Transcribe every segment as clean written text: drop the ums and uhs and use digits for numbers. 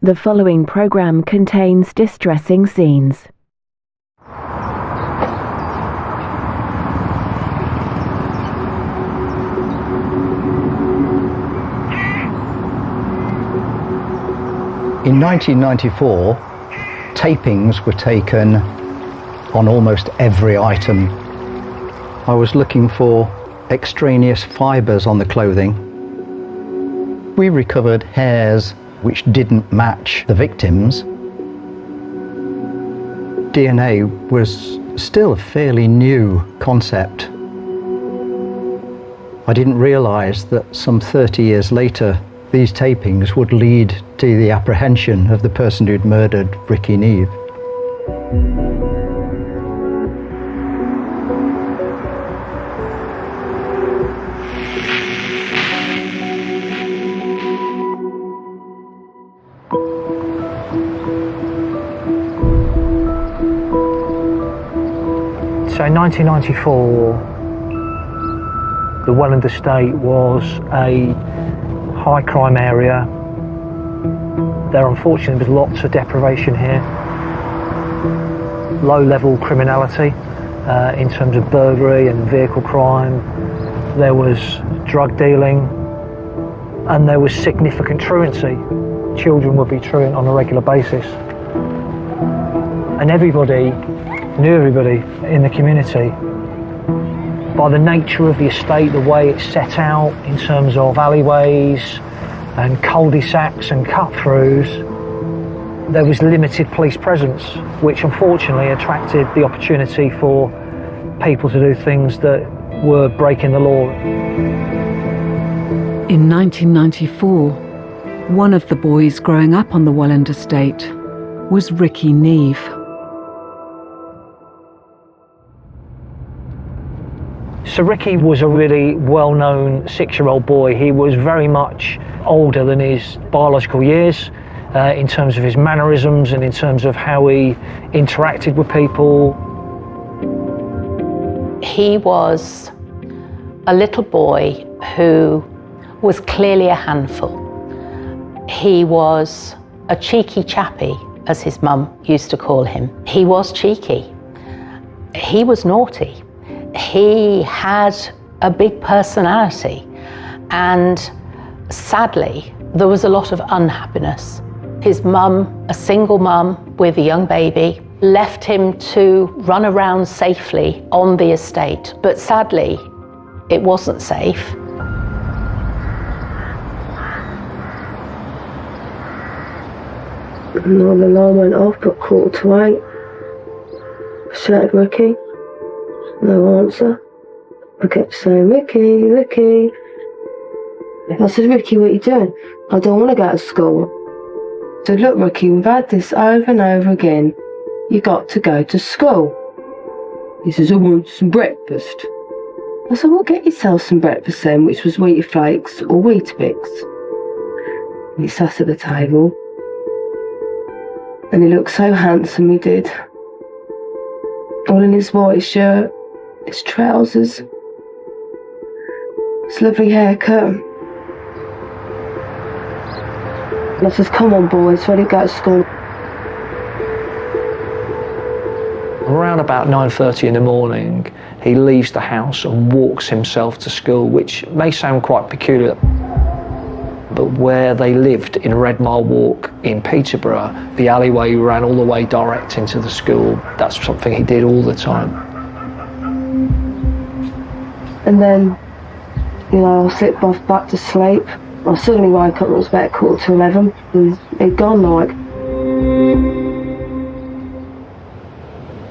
The following program contains distressing scenes. In 1994, tapings were taken on almost every item. I was looking for extraneous fibres on the clothing. We recovered hairs which didn't match the victims. DNA was still a fairly new concept. I didn't realise that some 30 years later, these tapings would lead to the apprehension of the person who'd murdered Ricky Neve. So in 1994, the Welland estate was a high crime area. There unfortunately was lots of deprivation here. Low level criminality in terms of burglary and vehicle crime. There was drug dealing and there was significant truancy. Children would be truant on a regular basis. And everybody knew everybody in the community. By the nature of the estate, the way it's set out in terms of alleyways and cul-de-sacs and cut-throughs, there was limited police presence, which unfortunately attracted the opportunity for people to do things that were breaking the law. In 1994, one of the boys growing up on the Welland estate was Ricky Neve. So Ricky was a really well-known 6-year-old boy. He was very much older than his biological years in terms of his mannerisms and in terms of how he interacted with people. He was a little boy who was clearly a handful. He was a cheeky chappy, as his mum used to call him. He was cheeky. He was naughty. He had a big personality, and sadly, there was a lot of unhappiness. His mum, a single mum with a young baby, left him to run around safely on the estate, but sadly, it wasn't safe. And the alarm went off, got 7:45. I shouted, "Ricky." No answer. I kept saying, "Ricky, Ricky." I said, "Ricky, what are you doing?" "I don't want to go to school." I said, "Look, Ricky, we've had this over and over again. You got to go to school." He says, "I want some breakfast." I said, "Well, get yourself some breakfast then," which was Wheatie Flakes or Weetabix. And he sat at the table. And he looked so handsome, he did. All in his white shirt, his trousers, his lovely haircut. And I says, "Come on, boys, ready to go to school." Around about 9:30 in the morning, he leaves the house and walks himself to school, which may sound quite peculiar. But where they lived in Red Mile Walk in Peterborough, the alleyway ran all the way direct into the school. That's something he did all the time. And then, I slipped off back to sleep. I suddenly woke up, it was about 11:15, and he'd gone like.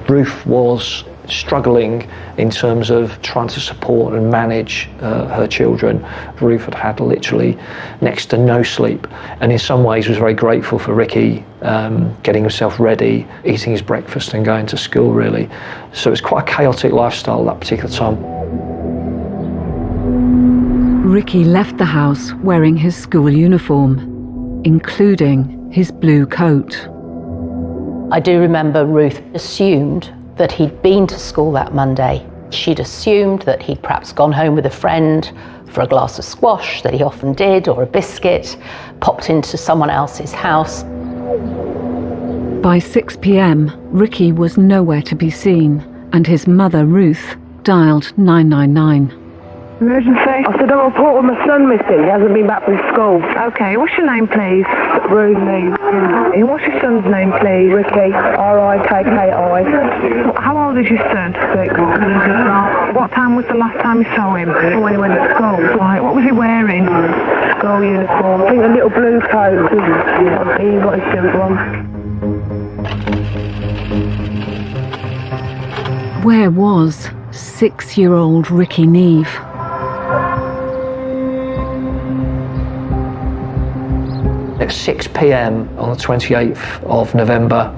Ruth was struggling in terms of trying to support and manage her children. Ruth had had literally next to no sleep, and in some ways was very grateful for Ricky getting himself ready, eating his breakfast and going to school, really. So it was quite a chaotic lifestyle at that particular time. Ricky left the house wearing his school uniform, including his blue coat. I do remember Ruth assumed that he'd been to school that Monday. She'd assumed that he'd perhaps gone home with a friend for a glass of squash, that he often did, or a biscuit, popped into someone else's house. By 6 p.m, Ricky was nowhere to be seen, and his mother, Ruth, dialed 999. Emergency? I said, I'm reporting my son missing. He hasn't been back from school. Okay, what's your name, please? Ruth. And what's your son's name, please? Ricky. R-I-K-K-I. How old is your son? 6. What time was the last time you saw him? When he went to school. Right, what was he wearing? School uniform. I think a little blue coat. He got his suit on. Where was 6-year-old Ricky Neve? At 6 p.m. on the 28th of November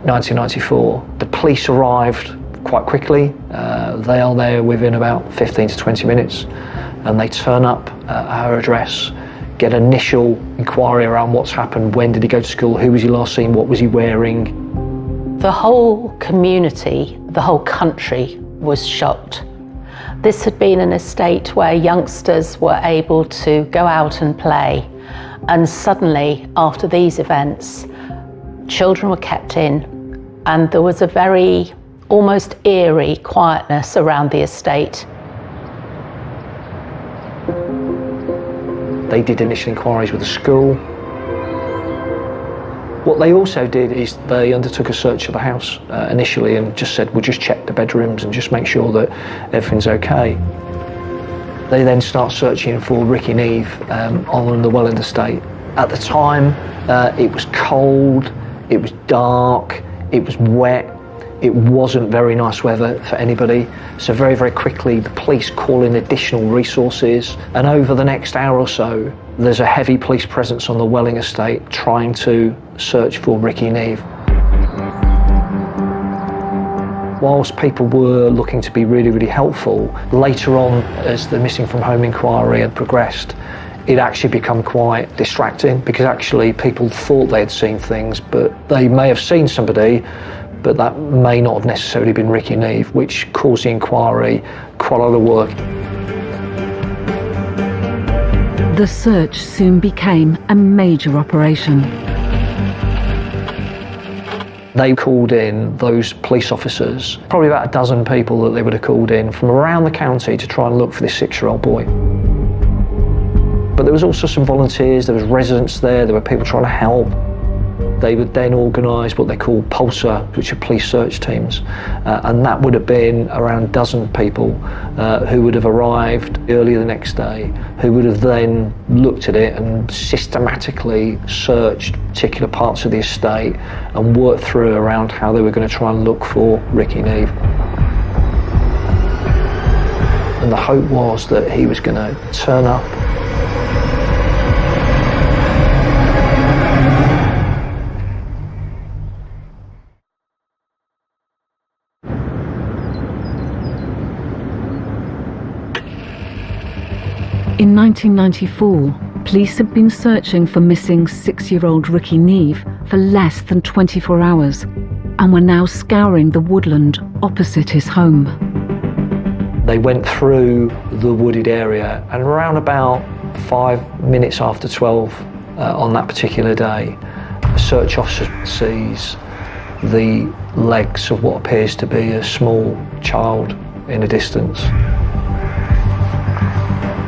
1994, the police arrived quite quickly. They are there within about 15 to 20 minutes, and they turn up at her address, get initial inquiry around what's happened, when did he go to school, who was he last seen, what was he wearing. The whole community, the whole country was shocked. This had been an estate where youngsters were able to go out and play, and suddenly, after these events, children were kept in, and there was a very almost eerie quietness around the estate. They did initial inquiries with the school. What they also did is they undertook a search of the house initially and just said, we'll just check the bedrooms and just make sure that everything's okay. They then start searching for Ricky Neve on the Welland estate. At the time, it was cold, it was dark, it was wet, it wasn't very nice weather for anybody. So very, very quickly, the police call in additional resources, and over the next hour or so, there's a heavy police presence on the Welling estate trying to search for Ricky Neve. Whilst people were looking to be really, really helpful, later on, as the missing from home inquiry had progressed, it actually become quite distracting, because actually people thought they had seen things, but they may have seen somebody, but that may not have necessarily been Ricky Neve, which caused the inquiry quite a lot of work. The search soon became a major operation. They called in those police officers, probably about a dozen people that they would have called in from around the county to try and look for this 6-year-old boy. But there was also some volunteers, there was residents there were people trying to help. They would then organise what they call PULSAR, which are police search teams, and that would have been around a dozen people who would have arrived earlier the next day, who would have then looked at it and systematically searched particular parts of the estate and worked through around how they were going to try and look for Ricky Neve. And the hope was that he was going to turn up. In 1994, police had been searching for missing 6-year-old Ricky Neve for less than 24 hours, and were now scouring the woodland opposite his home. They went through the wooded area, and around about 5 minutes after 12 on that particular day, a search officer sees the legs of what appears to be a small child in the distance.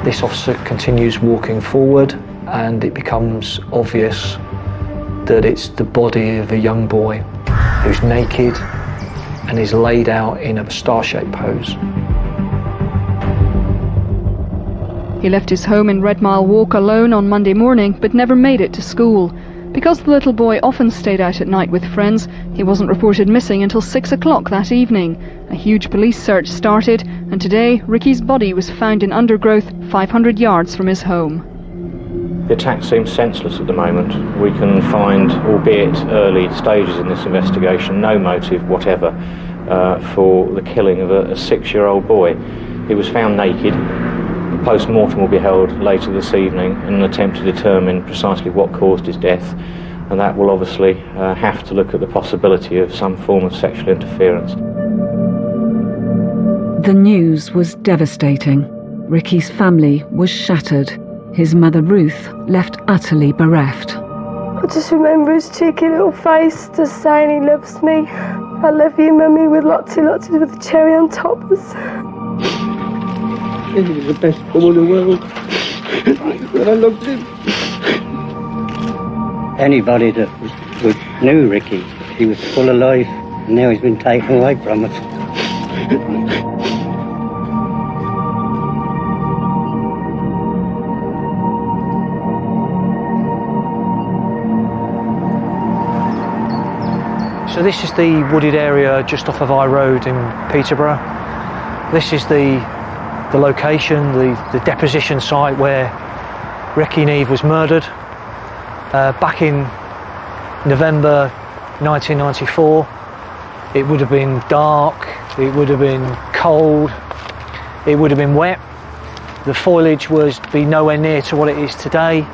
This officer continues walking forward, and it becomes obvious that it's the body of a young boy who's naked and is laid out in a star-shaped pose. He left his home in Red Mile Walk alone on Monday morning, but never made it to school. Because the little boy often stayed out at night with friends, he wasn't reported missing until 6 o'clock that evening. A huge police search started, and today Ricky's body was found in undergrowth 500 yards from his home. The attack seems senseless at the moment. We can find, albeit early stages in this investigation, no motive whatever for the killing of a 6-year-old boy. He was found naked. A post-mortem will be held later this evening in an attempt to determine precisely what caused his death, and that will obviously have to look at the possibility of some form of sexual interference. The news was devastating. Ricky's family was shattered. His mother Ruth left utterly bereft. I just remember his cheeky little face just saying he loves me. I love you, Mummy, with lots with the cherry on top. He was the best boy in the world. I loved him. Anybody that knew Ricky, he was full of life, and now he's been taken away from us. So this is the wooded area just off of Eye Road in Peterborough. This is the location, the deposition site where Ricky Neve was murdered back in November 1994. It would have been dark, it would have been cold, it would have been wet. The foliage would be nowhere near to what it is today.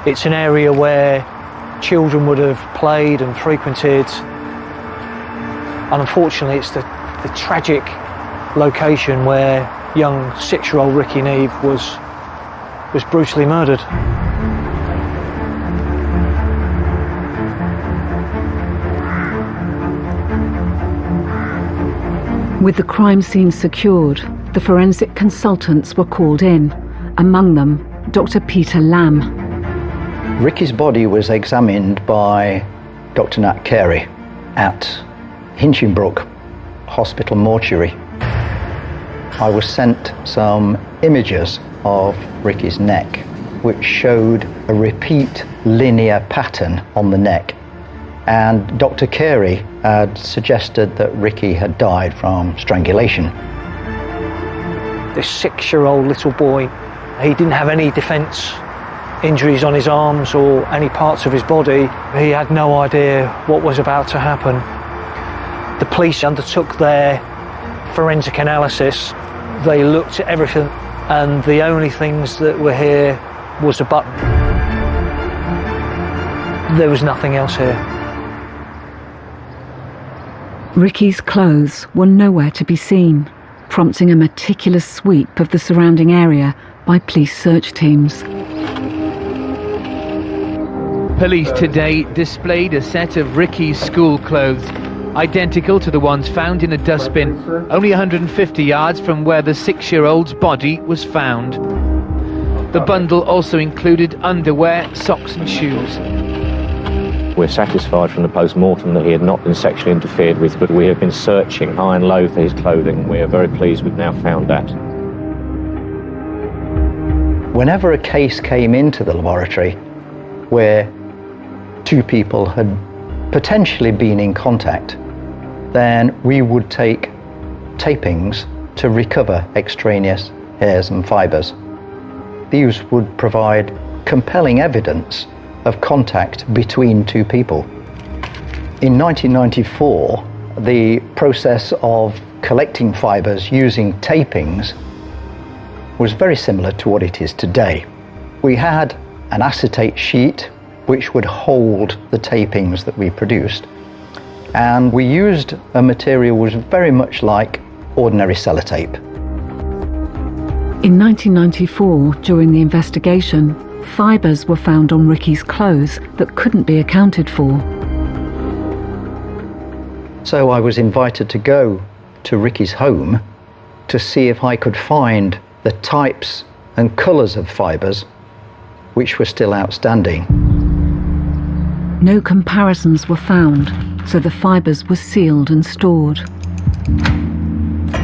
It's an area where children would have played and frequented. And unfortunately, it's the tragic location where young 6-year-old Ricky Neve was brutally murdered. With the crime scene secured, the forensic consultants were called in, among them Dr. Peter Lamb. Ricky's body was examined by Dr. Nat Carey at Hinchinbrook Hospital mortuary. I was sent some images of Ricky's neck, which showed a repeat linear pattern on the neck. And Dr. Carey had suggested that Ricky had died from strangulation. This 6-year-old little boy, he didn't have any defence injuries on his arms or any parts of his body. He had no idea what was about to happen. The police undertook their forensic analysis. They looked at everything, and the only things that were here was a button. There was nothing else here. Ricky's clothes were nowhere to be seen, prompting a meticulous sweep of the surrounding area by police search teams. Police today displayed a set of Ricky's school clothes, identical to the ones found in a dustbin, only 150 yards from where the 6-year-old's body was found. The bundle also included underwear, socks and shoes. We're satisfied from the post-mortem that he had not been sexually interfered with, but we have been searching high and low for his clothing. We are very pleased we've now found that. Whenever a case came into the laboratory where 2 people had potentially been in contact, then we would take tapings to recover extraneous hairs and fibres. These would provide compelling evidence of contact between 2 people. In 1994, the process of collecting fibres using tapings was very similar to what it is today. We had an acetate sheet which would hold the tapings that we produced, and we used a material which was very much like ordinary sellotape. In 1994, during the investigation, fibres were found on Ricky's clothes that couldn't be accounted for. So I was invited to go to Ricky's home to see if I could find the types and colours of fibres which were still outstanding. No comparisons were found, so the fibres were sealed and stored.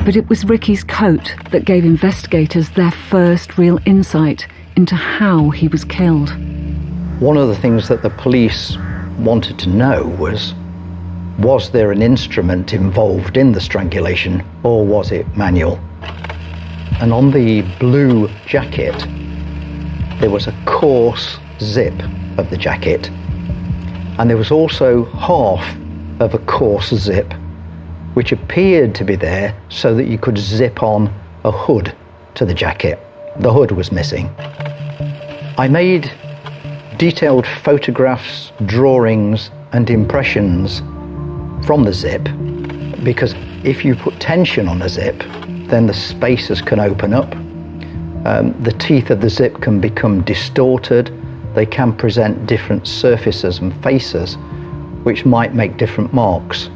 But it was Ricky's coat that gave investigators their first real insight into how he was killed. One of the things that the police wanted to know was there an instrument involved in the strangulation, or was it manual? And on the blue jacket, there was a coarse zip of the jacket, and there was also half of a coarse zip which appeared to be there so that you could zip on a hood to the jacket. The hood was missing. I made detailed photographs, drawings and impressions from the zip, because if you put tension on a zip, then the spaces can open up. The teeth of the zip can become distorted, they can present different surfaces and faces which might make different marks.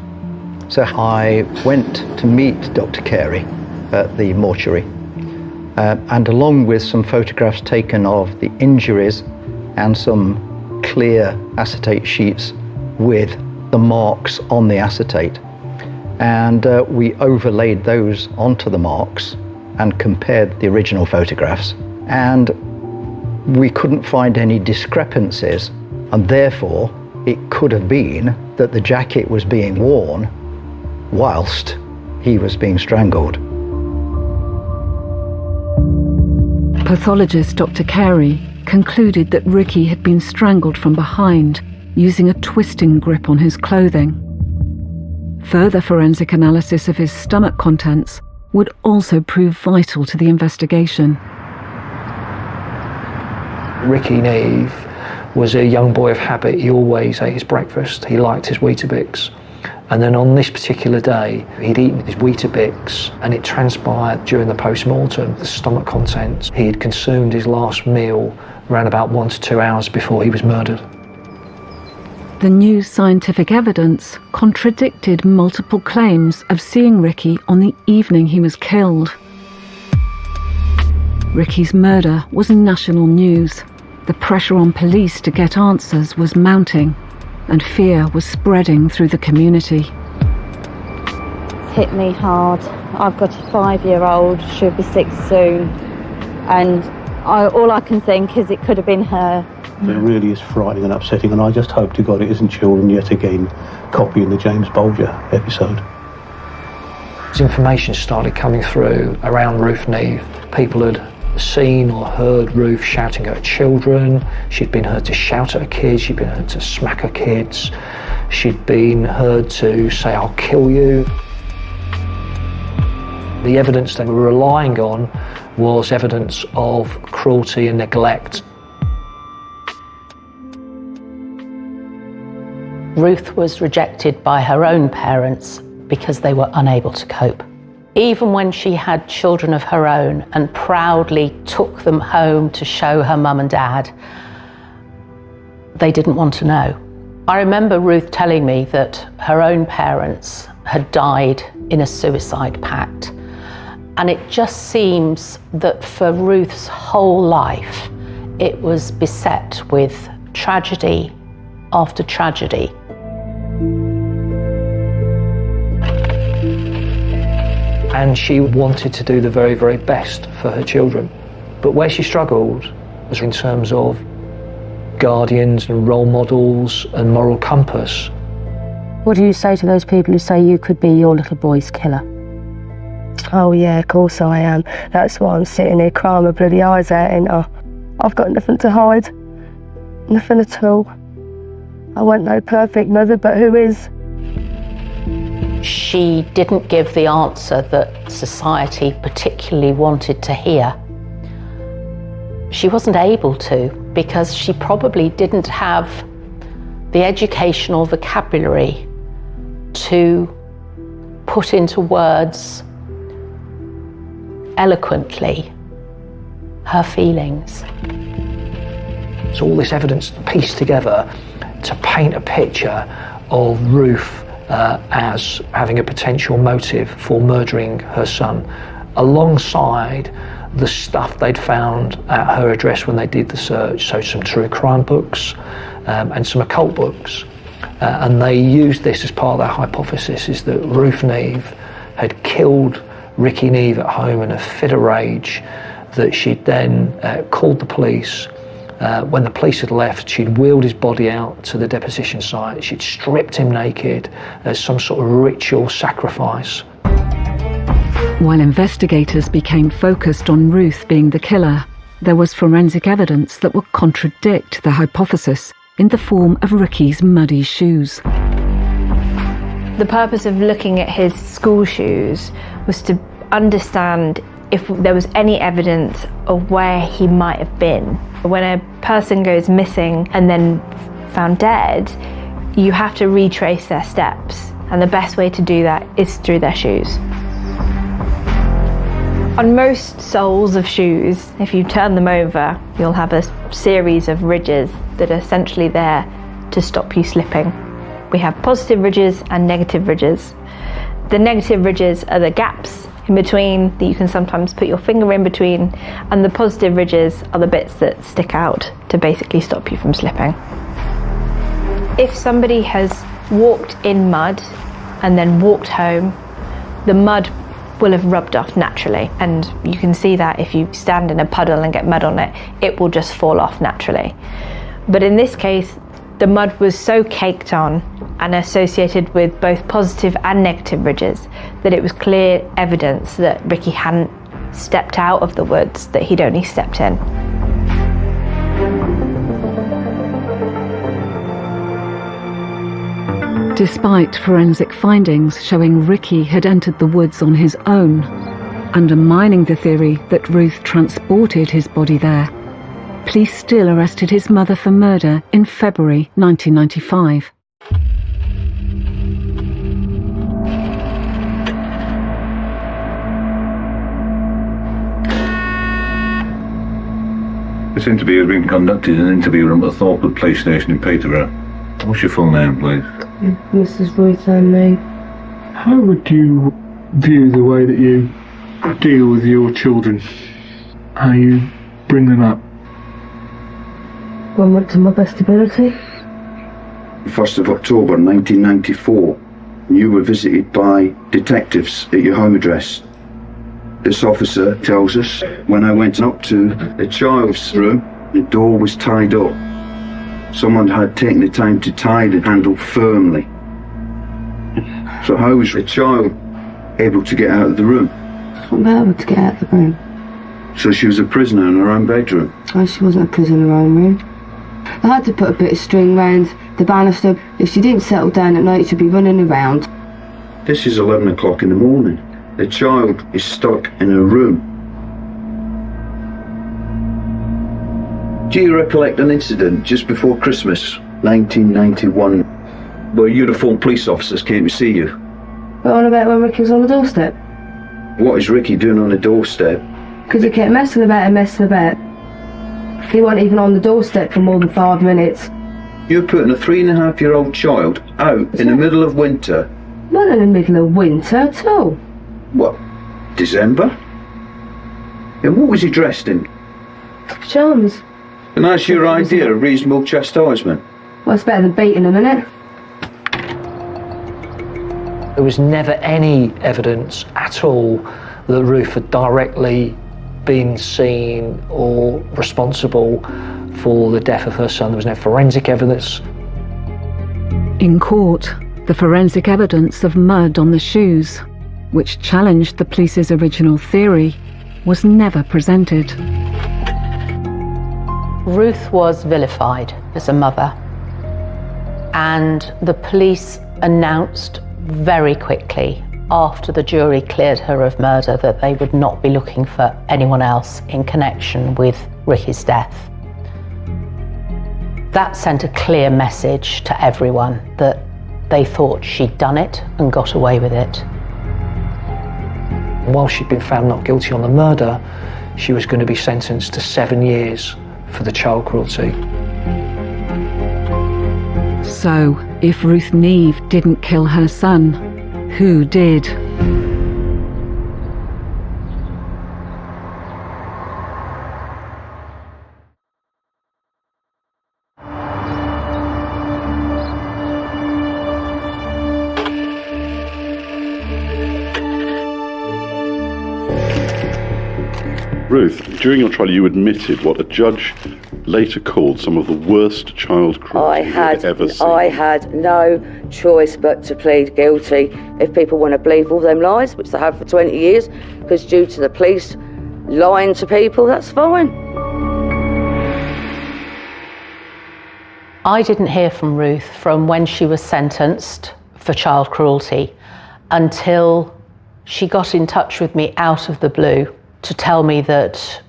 So I went to meet Dr. Carey at the mortuary, and along with some photographs taken of the injuries and some clear acetate sheets with the marks on the acetate, and we overlaid those onto the marks and compared the original photographs, and we couldn't find any discrepancies, and therefore it could have been that the jacket was being worn whilst he was being strangled. Pathologist Dr. Carey concluded that Ricky had been strangled from behind using a twisting grip on his clothing. Further forensic analysis of his stomach contents would also prove vital to the investigation. Ricky Neve was a young boy of habit. He always ate his breakfast. He liked his Weetabix. And then on this particular day, he'd eaten his Weetabix, and it transpired during the post-mortem, the stomach contents. He had consumed his last meal around about 1 to 2 hours before he was murdered. The new scientific evidence contradicted multiple claims of seeing Ricky on the evening he was killed. Ricky's murder was national news. The pressure on police to get answers was mounting, and fear was spreading through the community. It's hit me hard. I've got a 5-year-old, she'll be 6 soon, and all I can think is it could have been her. It really is frightening and upsetting, and I just hope to God it isn't children yet again copying the James Bolger episode. As information started coming through around Ruth Neve, people had seen or heard Ruth shouting at her children. She'd been heard to shout at her kids, she'd been heard to smack her kids, she'd been heard to say, "I'll kill you." The evidence they were relying on was evidence of cruelty and neglect. Ruth was rejected by her own parents because they were unable to cope. Even when she had children of her own and proudly took them home to show her mum and dad, they didn't want to know. I remember Ruth telling me that her own parents had died in a suicide pact, and it just seems that for Ruth's whole life it was beset with tragedy after tragedy. And she wanted to do the very, very best for her children. But where she struggled was in terms of guardians and role models and moral compass. What do you say to those people who say you could be your little boy's killer? Oh yeah, of course I am. That's why I'm sitting here crying my bloody eyes out, ain't I? I've got nothing to hide. Nothing at all. I wasn't no perfect mother, but who is? She didn't give the answer that society particularly wanted to hear. She wasn't able to, because she probably didn't have the educational vocabulary to put into words eloquently her feelings. So all this evidence pieced together to paint a picture of Ruth as having a potential motive for murdering her son, alongside the stuff they'd found at her address when they did the search, so some true crime books and some occult books. And they used this as part of their hypothesis, is that Ruth Neve had killed Ricky Neve at home in a fit of rage, that she'd then called the police. When the police had left, she'd wheeled his body out to the deposition site. She'd stripped him naked as some sort of ritual sacrifice. While investigators became focused on Ruth being the killer, there was forensic evidence that would contradict the hypothesis in the form of Ricky's muddy shoes. The purpose of looking at his school shoes was to understand if there was any evidence of where he might have been. When a person goes missing and then found dead, you have to retrace their steps, and the best way to do that is through their shoes. On most soles of shoes, if you turn them over, you'll have a series of ridges that are essentially there to stop you slipping. We have positive ridges and negative ridges. The negative ridges are the gaps in between that you can sometimes put your finger in between, and the positive ridges are the bits that stick out to basically stop you from slipping. If somebody has walked in mud and then walked home, the mud will have rubbed off naturally, and you can see that if you stand in a puddle and get mud on it, it will just fall off naturally. But in this case, the mud was so caked on and associated with both positive and negative ridges that it was clear evidence that Ricky hadn't stepped out of the woods, that he'd only stepped in. Despite forensic findings showing Ricky had entered the woods on his own, undermining the theory that Ruth transported his body there, police still arrested his mother for murder in February 1995. This interview had been conducted in an interview room at the Thorpe Police Station in Peterborough. What's your full name, please? Mrs. Ruth Anne. How would you view the way that you deal with your children? How you bring them up? One to my best ability. 1st of October 1994, you were visited by detectives at your home address. This officer tells us, when I went up to the child's room, the door was tied up. Someone had taken the time to tie the handle firmly. So how was the child able to get out of the room? She wasn't able to get out of the room. So she was a prisoner in her own bedroom? Oh, she wasn't a prisoner in her own room. I had to put a bit of string round the banister. If she didn't settle down at night, she'd be running around. This is 11 o'clock in the morning. The child is stuck in her room. Do you recollect an incident just before Christmas, 1991, where uniformed police officers came to see you? But on about when Ricky was on the doorstep. What is Ricky doing on the doorstep? Because he kept messing about and messing about. He wasn't even on the doorstep for more than 5 minutes. You're putting a 3.5-year-old child out in the middle of winter? Not in the middle of winter at all. What, December? And what was he dressed in? Pyjamas. And that's your idea of reasonable chastisement? Well, it's better than beating them, isn't it? There was never any evidence at all that Ruth had directly been seen or responsible for the death of her son. There was no forensic evidence. In court, the forensic evidence of mud on the shoes, which challenged the police's original theory, was never presented. Ruth was vilified as a mother, and the police announced very quickly after the jury cleared her of murder that they would not be looking for anyone else in connection with Ricky's death. That sent a clear message to everyone that they thought she'd done it and got away with it. While she'd been found not guilty on the murder, she was going to be sentenced to 7 years for the child cruelty. So, if Ruth Neve didn't kill her son, who did? Ruth, during your trial you admitted what a judge later called some of the worst child cruelty you had ever seen. I had no choice but to plead guilty. If people want to believe all them lies, which they have for 20 years, because due to the police lying to people, that's fine. I didn't hear from Ruth from when she was sentenced for child cruelty until she got in touch with me out of the blue to tell me that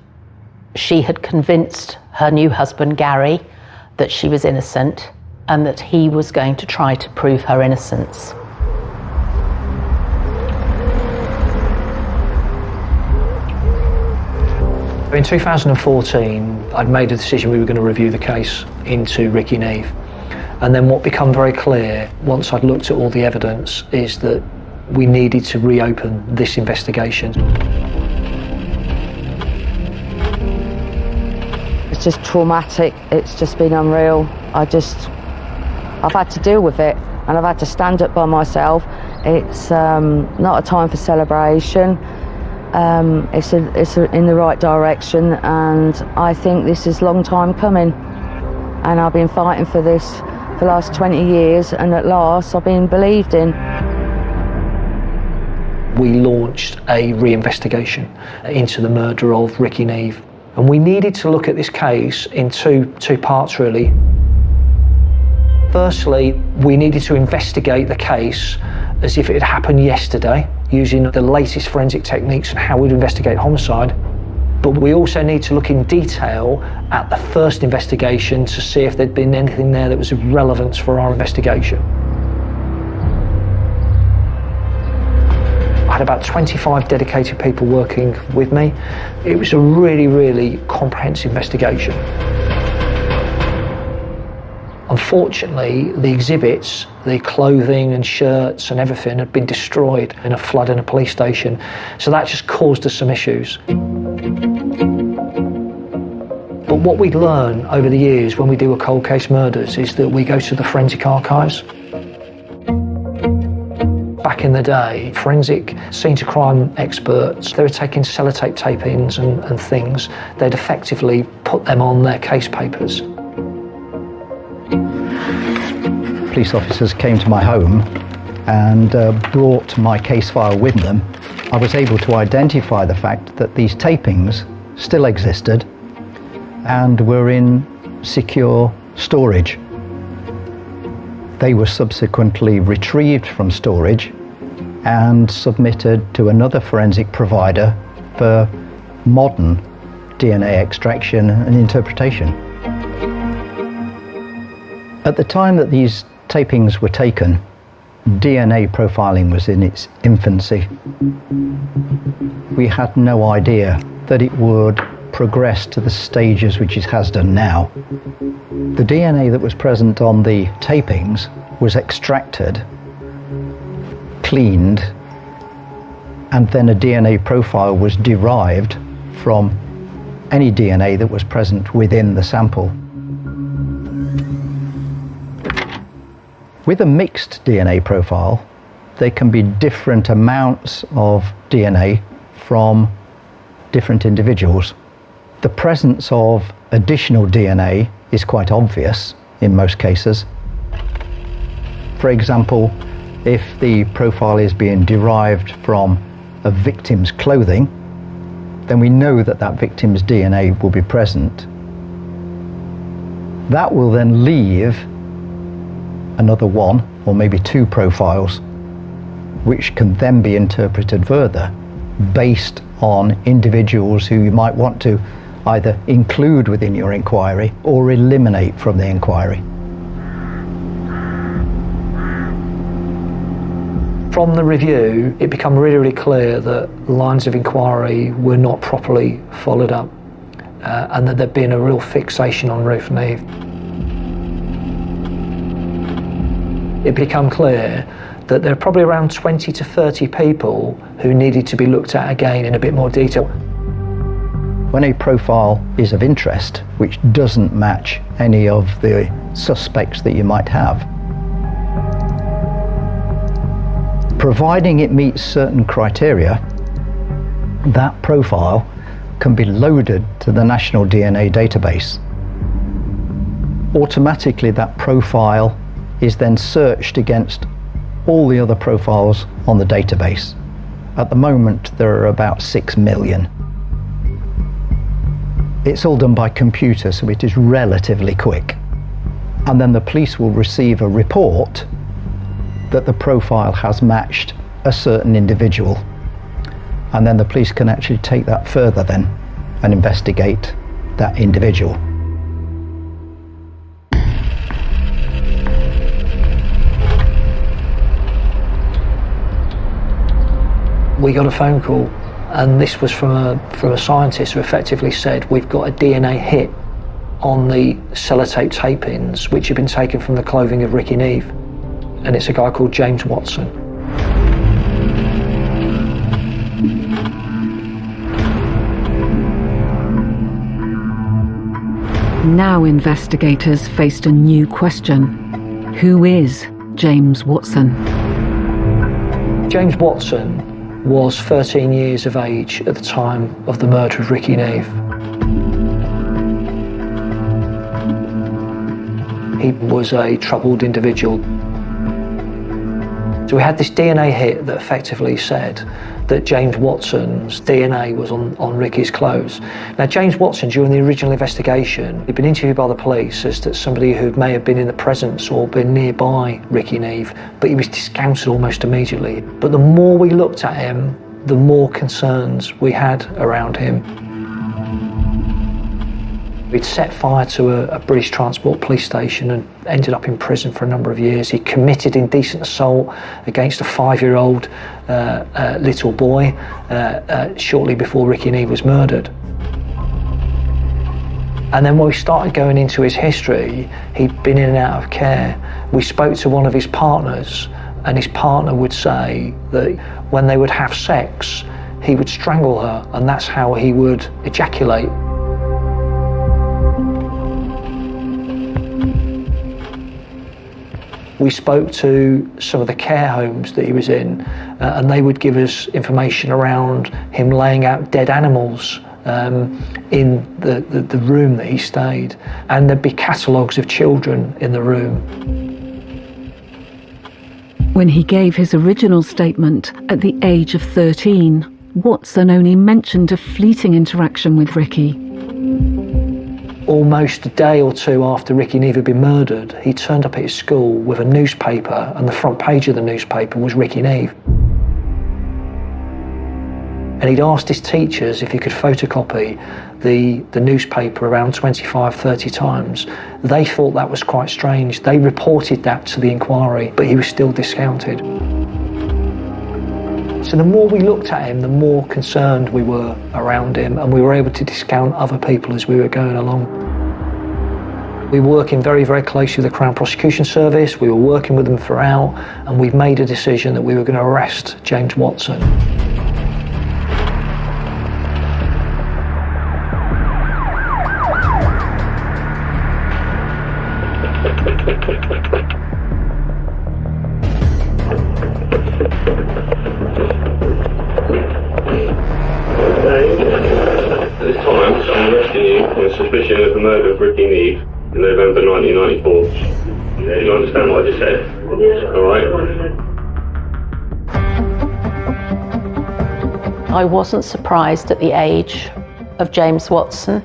she had convinced her new husband, Gary, that she was innocent and that he was going to try to prove her innocence. In 2014, I'd made a decision we were going to review the case into Ricky Neve. And then what became very clear, once I'd looked at all the evidence, is that we needed to reopen this investigation. It's just traumatic. It's just been unreal. I've had to deal with it, and I've had to stand up by myself. It's not a time for celebration. It's in the right direction, and I think this is a long time coming. And I've been fighting for this for the last 20 years, and at last I've been believed in. We launched a reinvestigation into the murder of Ricky Neve, and we needed to look at this case in two parts really. Firstly, we needed to investigate the case as if it had happened yesterday, using the latest forensic techniques and how we'd investigate homicide. But we also need to look in detail at the first investigation to see if there'd been anything there that was of relevance for our investigation. I had about 25 dedicated people working with me. It was a really, really comprehensive investigation. Unfortunately, the exhibits, the clothing and shirts and everything had been destroyed in a flood in a police station, so that just caused us some issues. But what we learn over the years when we do a cold case murders is that we go to the forensic archives. Back in the day, forensic scene to crime experts, they were taking sellotape tape-ins and things. They'd effectively put them on their case papers. Police officers came to my home and brought my case file with them. I was able to identify the fact that these tapings still existed and were in secure storage. They were subsequently retrieved from storage and submitted to another forensic provider for modern DNA extraction and interpretation. At the time that these tapings were taken, DNA profiling was in its infancy. We had no idea that it would progress to the stages which it has done now. The DNA that was present on the tapings was extracted, cleaned, and then a DNA profile was derived from any DNA that was present within the sample. With a mixed DNA profile, there can be different amounts of DNA from different individuals. The presence of additional DNA is quite obvious in most cases. For example, if the profile is being derived from a victim's clothing, then we know that that victim's DNA will be present. That will then leave another one or maybe two profiles, which can then be interpreted further based on individuals who you might want to either include within your inquiry or eliminate from the inquiry. From the review, it became really, really clear that lines of inquiry were not properly followed up and that there'd been a real fixation on Ruth Neve. It became clear that there are probably around 20 to 30 people who needed to be looked at again in a bit more detail. When a profile is of interest, which doesn't match any of the suspects that you might have, providing it meets certain criteria, that profile can be loaded to the National DNA database. Automatically, that profile is then searched against all the other profiles on the database. At the moment, there are about 6 million. It's all done by computer, so it is relatively quick. And then the police will receive a report that the profile has matched a certain individual. And then the police can actually take that further then and investigate that individual. We got a phone call And this was from a scientist who effectively said, we've got a DNA hit on the sellotape tapings which had been taken from the clothing of Ricky Neve. And it's a guy called James Watson. Now investigators faced a new question. Who is James Watson? James Watson was 13 years of age at the time of the murder of Ricky Neve. He was a troubled individual. So we had this DNA hit that effectively said that James Watson's DNA was on Ricky's clothes. Now, James Watson, during the original investigation, he'd been interviewed by the police as that somebody who may have been in the presence or been nearby Ricky Neve, but he was discounted almost immediately. But the more we looked at him, the more concerns we had around him. He'd set fire to a British Transport police station and ended up in prison for a number of years. He committed indecent assault against a 5-year-old little boy shortly before Ricky Neve was murdered. And then when we started going into his history, he'd been in and out of care. We spoke to one of his partners, and his partner would say that when they would have sex, he would strangle her, and that's how he would ejaculate. We spoke to some of the care homes that he was in, and they would give us information around him laying out dead animals in the room that he stayed, and there'd be catalogues of children in the room. When he gave his original statement at the age of 13, Watson only mentioned a fleeting interaction with Ricky. Almost a day or two after Ricky Neve had been murdered, he turned up at his school with a newspaper, and the front page of the newspaper was Ricky Neve. And he'd asked his teachers if he could photocopy the newspaper around 25, 30 times. They thought that was quite strange. They reported that to the inquiry, but he was still discounted. So the more we looked at him, the more concerned we were around him, and we were able to discount other people as we were going along. We were working very, very closely with the Crown Prosecution Service. We were working with them throughout, and we've made a decision that we were going to arrest James Watson. At this time, I'm arresting you on suspicion of the murder of Ricky Neve in November 1994. Do you understand what I just said? Alright? I wasn't surprised at the age of James Watson.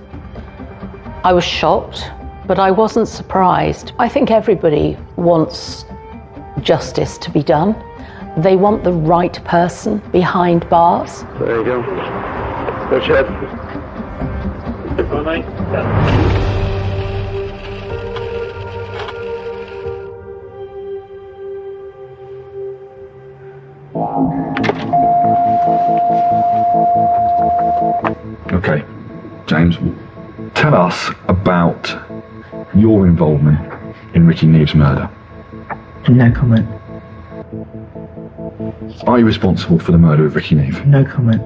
I was shocked, but I wasn't surprised. I think everybody wants justice to be done. They want the right person behind bars. There you go. Go, Chad. Bye, mate. Okay, James, tell us about your involvement in Ricky Neve's murder. No comment. Are you responsible for the murder of Ricky Neve? No comment.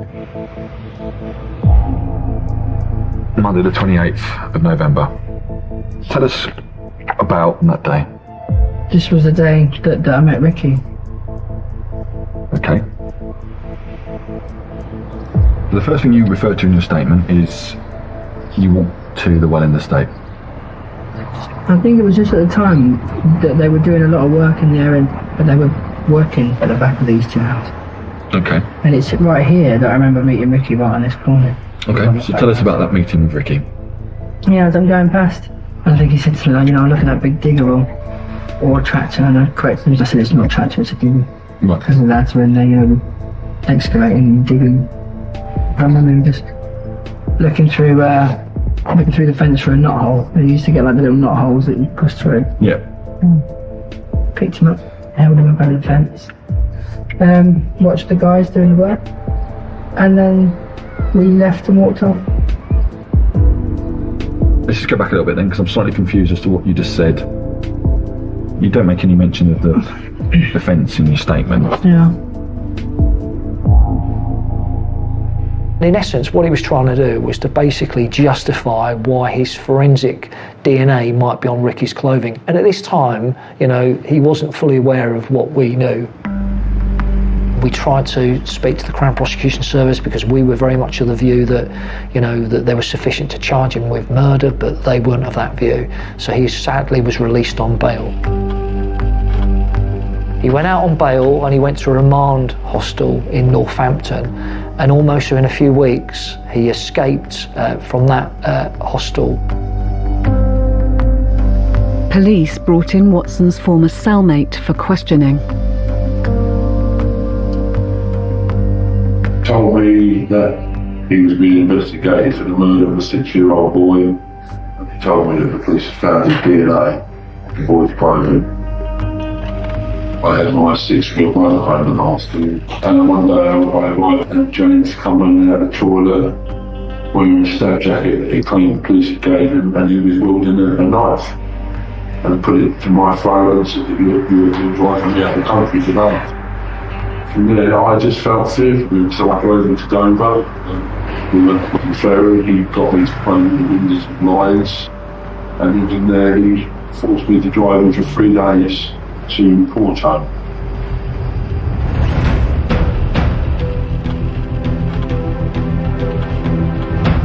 Monday the 28th of November. Tell us about that day. This was the day that I met Ricky. Okay. The first thing you referred to in your statement is you walked to the well in the estate. I think it was just at the time that they were doing a lot of work in the area, but they were working at the back of these two houses. Okay. And it's right here that I remember meeting Ricky, right on this corner. Okay, so tell us about that meeting with Ricky. Yeah, as I'm going past, I think he said to me, like, look at that big digger or tractor, and I corrected him. I said, it's not a tractor, it's a digger. Right. Because the lads were in there, excavating and digging. I remember him just looking through the fence for a knot hole. They used to get like the little knot holes that you push through. Yeah. Picked him up, held him up over the fence. Watched the guys doing the work. and then we left and walked off. Let's just go back a little bit then, because I'm slightly confused as to what you just said. You don't make any mention of the offence in your statement. Yeah. In essence, what he was trying to do was to basically justify why his forensic DNA might be on Ricky's clothing. And at this time, you know, he wasn't fully aware of what we knew. We tried to speak to the Crown Prosecution Service because we were very much of the view that, you know, that there was sufficient to charge him with murder, but they weren't of that view. So he sadly was released on bail. He went out on bail and he went to a remand hostel in Northampton, and almost within a few weeks he escaped from that hostel. Police brought in Watson's former cellmate for questioning. Told me that he was being investigated for the murder of a 6-year-old boy. He told me that the police had found his DNA on the boy's clothing. I had my 6-year-old brother home and asked him. And one day I arrived and James come running out of the toilet wearing a stab jacket that he claimed the police had gave him, and he was wielding a knife. And put it to my throat and said that you were driving me out of the country today. From there, I just felt fearful, so I drove him to Dover. We went to the ferry, he got me to play with the windows and blinds, and even there he forced me to drive him for 3 days to Porto.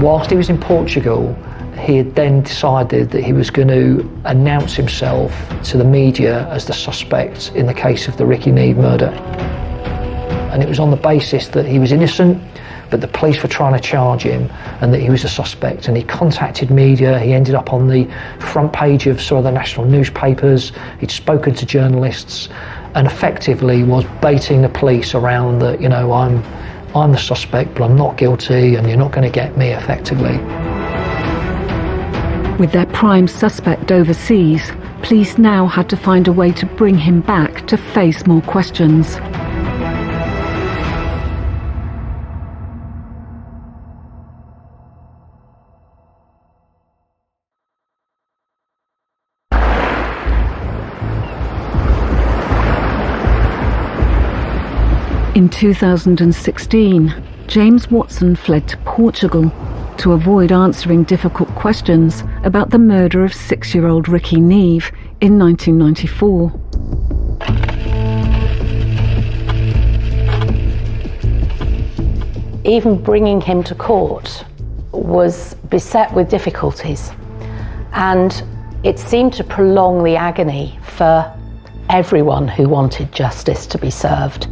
Whilst he was in Portugal, he had then decided that he was going to announce himself to the media as the suspect in the case of the Ricky Neve murder. And it was on the basis that he was innocent, but the police were trying to charge him and that he was a suspect. And he contacted media, he ended up on the front page of some of the national newspapers, he'd spoken to journalists, and effectively was baiting the police around that, you know, I'm the suspect, but I'm not guilty, and you're not going to get me, effectively. With their prime suspect overseas, police now had to find a way to bring him back to face more questions. In 2016, James Watson fled to Portugal to avoid answering difficult questions about the murder of 6-year-old Ricky Neve in 1994. Even bringing him to court was beset with difficulties, and it seemed to prolong the agony for everyone who wanted justice to be served.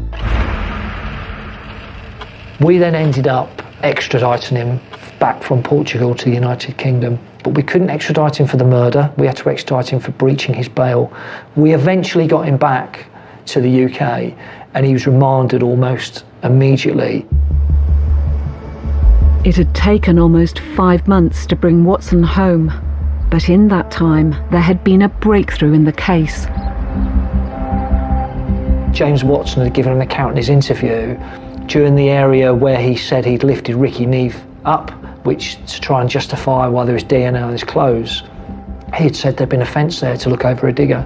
We then ended up extraditing him back from Portugal to the United Kingdom, but we couldn't extradite him for the murder. We had to extradite him for breaching his bail. We eventually got him back to the UK, and he was remanded almost immediately. It had taken almost 5 months to bring Watson home, but in that time there had been a breakthrough in the case. James Watson had given an account in his interview during the area where he said he'd lifted Ricky Neve up, which to try and justify why there was DNA on his clothes. He had said there'd been a fence there to look over a digger.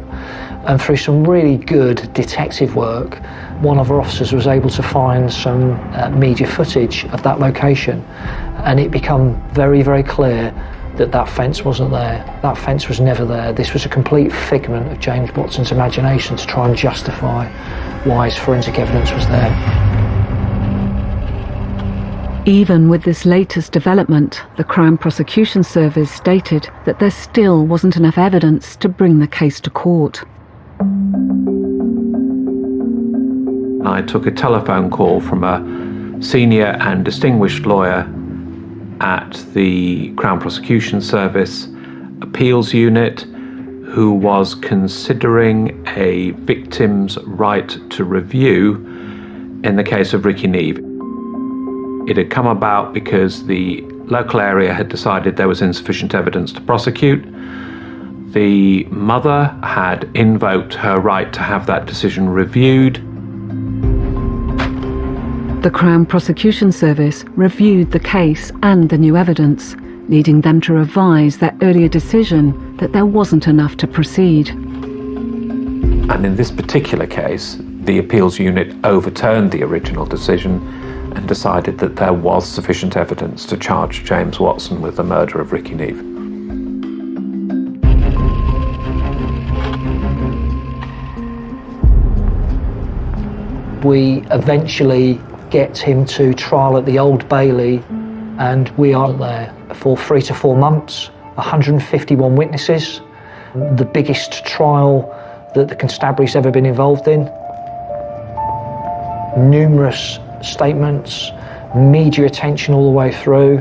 And through some really good detective work, one of our officers was able to find some media footage of that location. And it became very, very clear that that fence wasn't there. That fence was never there. This was a complete figment of James Watson's imagination to try and justify why his forensic evidence was there. Even with this latest development, the Crown Prosecution Service stated that there still wasn't enough evidence to bring the case to court. I took a telephone call from a senior and distinguished lawyer at the Crown Prosecution Service Appeals Unit, who was considering a victim's right to review in the case of Ricky Neve. It had come about because the local area had decided there was insufficient evidence to prosecute. The mother had invoked her right to have that decision reviewed. The Crown Prosecution Service reviewed the case and the new evidence, leading them to revise their earlier decision that there wasn't enough to proceed. And in this particular case, the appeals unit overturned the original decision and decided that there was sufficient evidence to charge James Watson with the murder of Ricky Neave. We eventually get him to trial at the Old Bailey, and we are there for 3 to 4 months, 151 witnesses, the biggest trial that the constabulary's ever been involved in. Numerous statements, media attention all the way through.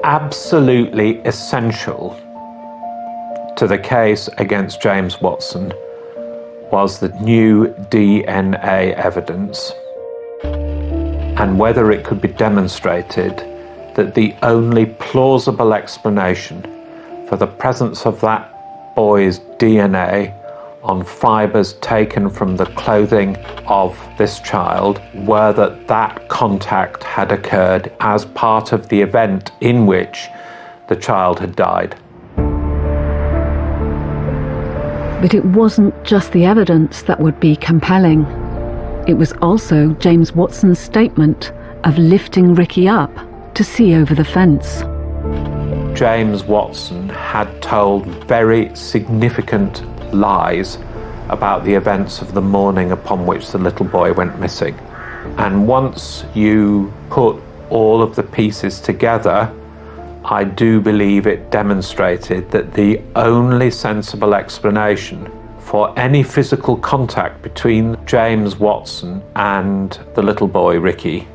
Absolutely essential to the case against James Watson was the new DNA evidence, and whether it could be demonstrated that the only plausible explanation for the presence of that boy's DNA on fibres taken from the clothing of this child were that contact had occurred as part of the event in which the child had died. But it wasn't just the evidence that would be compelling. It was also James Watson's statement of lifting Ricky up to see over the fence. James Watson had told very significant lies about the events of the morning upon which the little boy went missing. And once you put all of the pieces together, I do believe it demonstrated that the only sensible explanation for any physical contact between James Watson and the little boy, Ricky,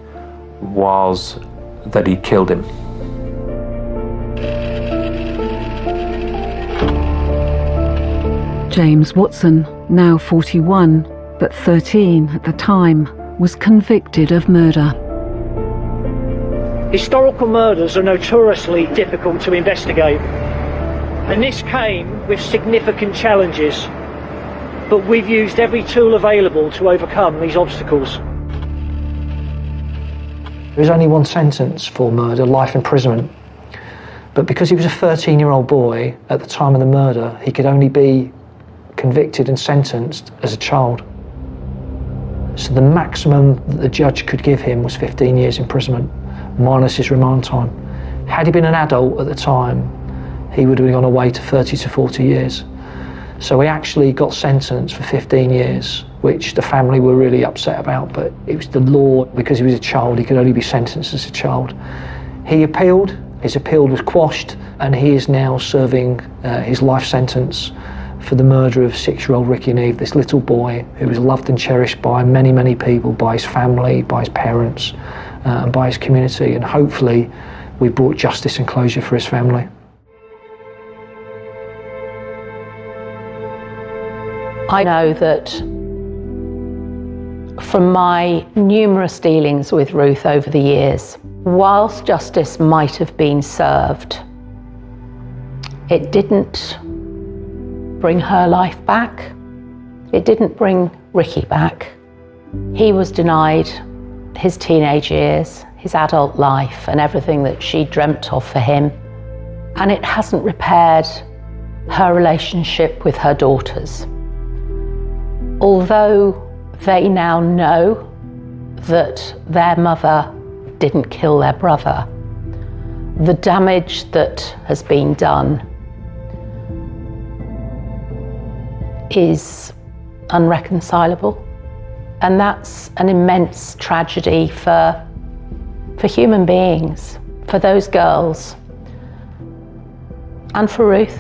was that he killed him. James Watson, now 41, but 13 at the time, was convicted of murder. Historical murders are notoriously difficult to investigate, and this came with significant challenges, but we've used every tool available to overcome these obstacles. There is only one sentence for murder, life imprisonment, but because he was a 13-year-old boy at the time of the murder, he could only be convicted and sentenced as a child. So the maximum that the judge could give him was 15 years imprisonment, minus his remand time. Had he been an adult at the time, he would have gone away to 30 to 40 years. So he actually got sentenced for 15 years, which the family were really upset about, but it was the law. Because he was a child, he could only be sentenced as a child. He appealed, his appeal was quashed, and he is now serving his life sentence for the murder of 6-year-old Ricky Neave, this little boy who was loved and cherished by many, many people, by his family, by his parents, and by his community, and hopefully we brought justice and closure for his family. I know that from my numerous dealings with Ruth over the years, whilst justice might have been served, it didn't bring her life back. It didn't bring Ricky back. He was denied his teenage years, his adult life, and everything that she dreamt of for him. And it hasn't repaired her relationship with her daughters. Although they now know that their mother didn't kill their brother, the damage that has been done is unreconcilable. And that's an immense tragedy for human beings, for those girls, and for Ruth.